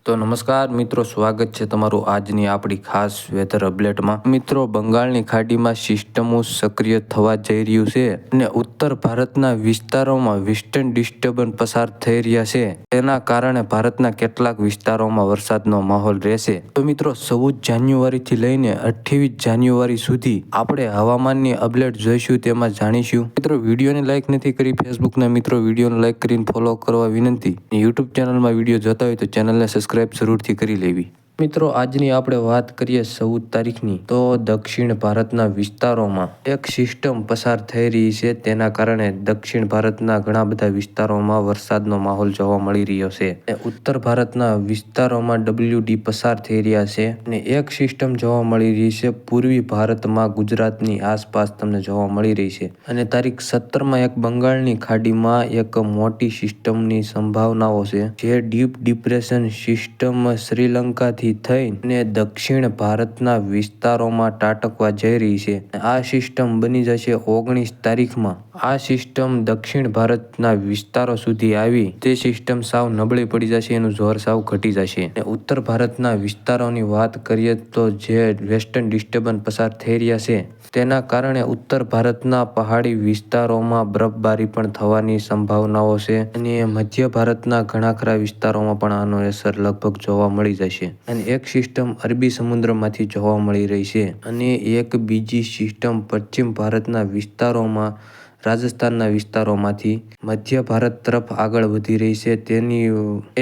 તો નમસ્કાર મિત્રો, સ્વાગત છે તમારું આજની આપણી ખાસ વેધર અપડેટમાં. મિત્રો, બંગાળની ખાડીમાં સિસ્ટમો સક્રિય થવા જઈ રહ્યું છે અને ઉત્તર ભારતના વિસ્તારોમાં વેસ્ટર્ન ડિસ્ટર્બન્સ પસાર થઈ રહ્યા છે. તેના કારણે ભારતના કેટલાક વિસ્તારોમાં વરસાદનો માહોલ રહેશે. તો મિત્રો, 14 જાન્યુઆરીથી લઈને 28 જાન્યુઆરી સુધી આપણે હવામાનની અપડેટ જોઈશું, તેમાં જાણીશું. મિત્રો, વિડીયોને લાઇક નથી કરી ફેસબુકના મિત્રો, વિડીયોને લાઇક કરીને ફોલો કરવા વિનંતી. યુટ્યુબ ચેનલમાં વિડીયો જોતા હોય તો ચેનલને સબસ્ક્રાઇબ જરૂરથી કરી લેવી. મિત્રો, આજની આપણે વાત કરીએ 14 તારીખની, તો દક્ષિણ ભારતના વિસ્તારોમાં એક સિસ્ટમ પસાર થઈ રહી છે. તેના કારણે દક્ષિણ ભારતના ઘણા બધા વિસ્તારોમાં વરસાદનો માહોલ જોવા મળી રહ્યો છે. ઉત્તર ભારતના વિસ્તારોમાં WD પસાર થઈ રહ્યા છે અને એક સિસ્ટમ જોવા મળી રહી છે પૂર્વી ભારતમાં ગુજરાતની આસપાસ તમને જોવા મળી રહી છે. અને તારીખ 17માં એક બંગાળની ખાડીમાં એક મોટી સિસ્ટમની સંભાવનાઓ છે, જે ડીપ ડિપ્રેશન સિસ્ટમ શ્રીલંકાથી થઈને દક્ષિણ ભારતના વિસ્તારોમાં ત્રાટકવા જઈ રહી છે. આ સિસ્ટમ બની જશે 19 તારીખમાં. આ સિસ્ટમ દક્ષિણ ભારતના વિસ્તારો સુધી આવી તે સિસ્ટમ સાવ નબળી પડી જશે, એનું જોર સાવ ઘટી જશે. ઉત્તર ભારતના વિસ્તારોની વાત કરીએ તો જે વેસ્ટર્ન ડિસ્ટર્બન્સ પસાર થઈ રહ્યા છે, તેના કારણે ઉત્તર ભારતના પહાડી વિસ્તારોમાં બરફબારી પણ થવાની સંભાવનાઓ છે અને મધ્ય ભારતના ઘણા ખરા વિસ્તારોમાં પણ આનો અસર લગભગ જોવા મળી જશે. અને એક સિસ્ટમ અરબી સમુદ્રમાંથી જોવા મળી રહી છે અને એક બીજી સિસ્ટમ પશ્ચિમ ભારતના વિસ્તારોમાં, રાજસ્થાનના વિસ્તારોમાંથી મધ્ય ભારત તરફ આગળ વધી રહી છે.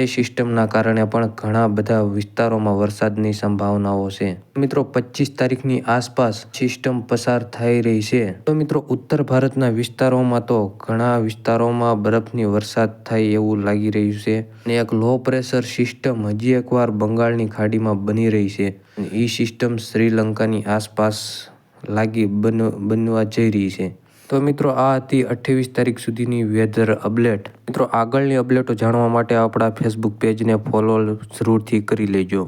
એ સિસ્ટમના કારણે પણ ઘણા બધા વિસ્તારોમાં વરસાદની સંભાવનાઓ છે. મિત્રો, 25 તારીખની આસપાસ સિસ્ટમ પસાર થઈ રહી છે. તો મિત્રો, ઉત્તર ભારતના વિસ્તારોમાં તો ઘણા વિસ્તારોમાં બરફની વરસાદ થાય એવું લાગી રહ્યું છે અને એક લો પ્રેશર સિસ્ટમ હજી એકવાર બંગાળની ખાડીમાં બની રહી છે. એ સિસ્ટમ શ્રીલંકાની આસપાસ બનવા જઈ રહી છે. તો મિત્રો, આ હતી 28 તારીખ સુધીની વેધર અપડેટ. મિત્રો, આગળની અપડેટો જાણવા માટે આપણા ફેસબુક પેજને ફોલો જરૂરથી કરી લેજો.